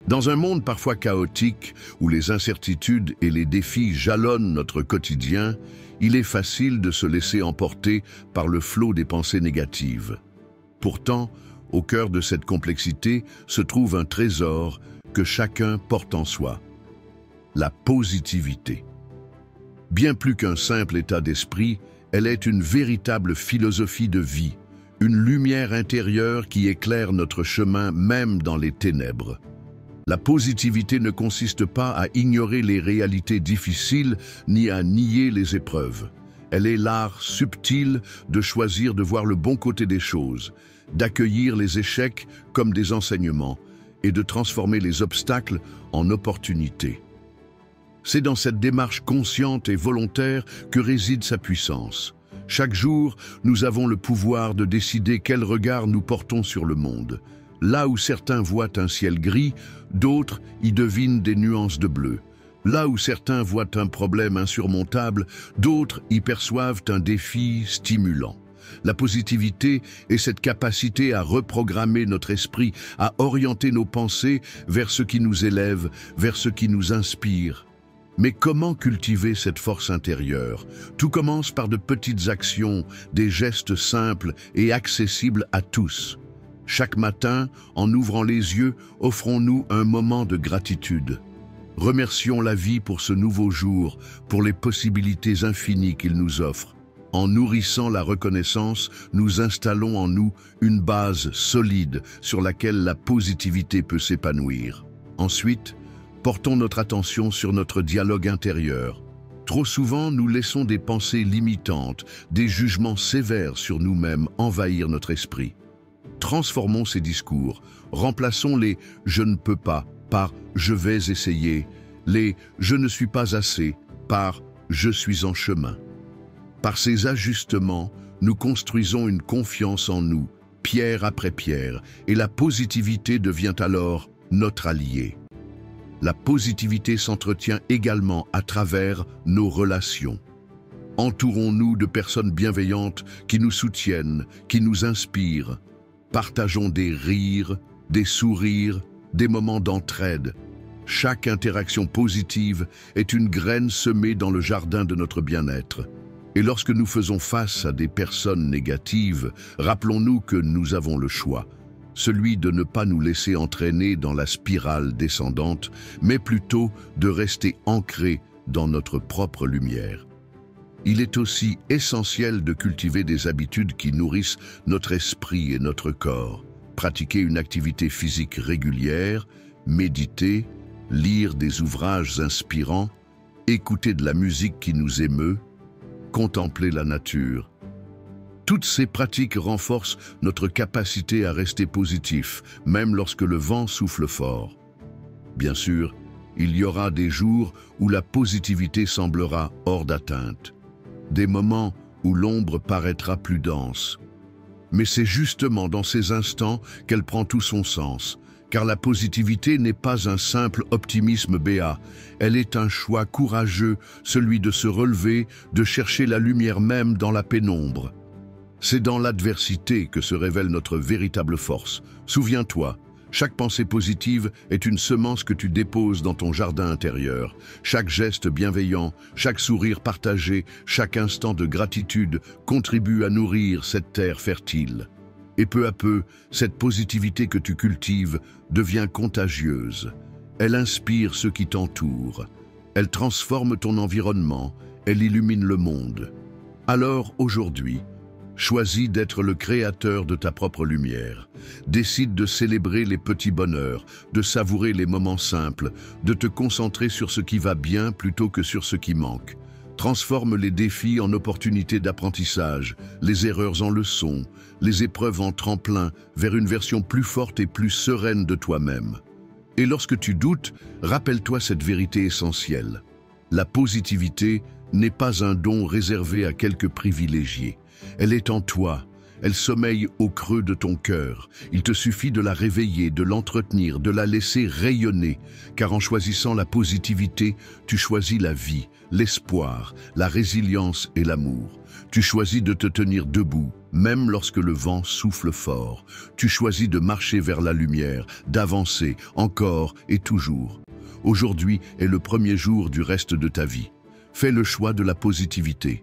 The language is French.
Dans un monde parfois chaotique, où les incertitudes et les défis jalonnent notre quotidien, il est facile de se laisser emporter par le flot des pensées négatives. Pourtant, au cœur de cette complexité se trouve un trésor que chacun porte en soi: la positivité. Bien plus qu'un simple état d'esprit, elle est une véritable philosophie de vie, une lumière intérieure qui éclaire notre chemin même dans les ténèbres. La positivité ne consiste pas à ignorer les réalités difficiles ni à nier les épreuves. Elle est l'art subtil de choisir de voir le bon côté des choses, d'accueillir les échecs comme des enseignements et de transformer les obstacles en opportunités. C'est dans cette démarche consciente et volontaire que réside sa puissance. Chaque jour, nous avons le pouvoir de décider quel regard nous portons sur le monde. Là où certains voient un ciel gris, d'autres y devinent des nuances de bleu. Là où certains voient un problème insurmontable, d'autres y perçoivent un défi stimulant. La positivité est cette capacité à reprogrammer notre esprit, à orienter nos pensées vers ce qui nous élève, vers ce qui nous inspire. Mais comment cultiver cette force intérieure? Tout commence par de petites actions, des gestes simples et accessibles à tous. Chaque matin, en ouvrant les yeux, offrons-nous un moment de gratitude. Remercions la vie pour ce nouveau jour, pour les possibilités infinies qu'il nous offre. En nourrissant la reconnaissance, nous installons en nous une base solide sur laquelle la positivité peut s'épanouir. Ensuite, portons notre attention sur notre dialogue intérieur. Trop souvent, nous laissons des pensées limitantes, des jugements sévères sur nous-mêmes envahir notre esprit. Transformons ces discours, remplaçons les « je ne peux pas » par « je vais essayer », les « je ne suis pas assez » par « je suis en chemin ». Par ces ajustements, nous construisons une confiance en nous, pierre après pierre, et la positivité devient alors notre allié. La positivité s'entretient également à travers nos relations. Entourons-nous de personnes bienveillantes qui nous soutiennent, qui nous inspirent. Partageons des rires, des sourires, des moments d'entraide. Chaque interaction positive est une graine semée dans le jardin de notre bien-être. Et lorsque nous faisons face à des personnes négatives, rappelons-nous que nous avons le choix, celui de ne pas nous laisser entraîner dans la spirale descendante, mais plutôt de rester ancrés dans notre propre lumière. Il est aussi essentiel de cultiver des habitudes qui nourrissent notre esprit et notre corps. Pratiquer une activité physique régulière, méditer, lire des ouvrages inspirants, écouter de la musique qui nous émeut, contempler la nature. Toutes ces pratiques renforcent notre capacité à rester positif, même lorsque le vent souffle fort. Bien sûr, il y aura des jours où la positivité semblera hors d'atteinte. Des moments où l'ombre paraîtra plus dense. Mais c'est justement dans ces instants qu'elle prend tout son sens, car la positivité n'est pas un simple optimisme béat, elle est un choix courageux, celui de se relever, de chercher la lumière même dans la pénombre. C'est dans l'adversité que se révèle notre véritable force. Souviens-toi, chaque pensée positive est une semence que tu déposes dans ton jardin intérieur. Chaque geste bienveillant, chaque sourire partagé, chaque instant de gratitude contribue à nourrir cette terre fertile. Et peu à peu, cette positivité que tu cultives devient contagieuse. Elle inspire ceux qui t'entourent. Elle transforme ton environnement. Elle illumine le monde. Alors, aujourd'hui, choisis d'être le créateur de ta propre lumière. Décide de célébrer les petits bonheurs, de savourer les moments simples, de te concentrer sur ce qui va bien plutôt que sur ce qui manque. Transforme les défis en opportunités d'apprentissage, les erreurs en leçons, les épreuves en tremplin vers une version plus forte et plus sereine de toi-même. Et lorsque tu doutes, rappelle-toi cette vérité essentielle. La positivité n'est pas un don réservé à quelques privilégiés. Elle est en toi, Elle sommeille au creux de ton cœur. Il te suffit de la réveiller, de l'entretenir, de la laisser rayonner, car en choisissant la positivité, tu choisis la vie, l'espoir, la résilience et l'amour. Tu choisis de te tenir debout, même lorsque le vent souffle fort. Tu choisis de marcher vers la lumière, d'avancer, encore et toujours. Aujourd'hui est le premier jour du reste de ta vie. Fais le choix de la positivité.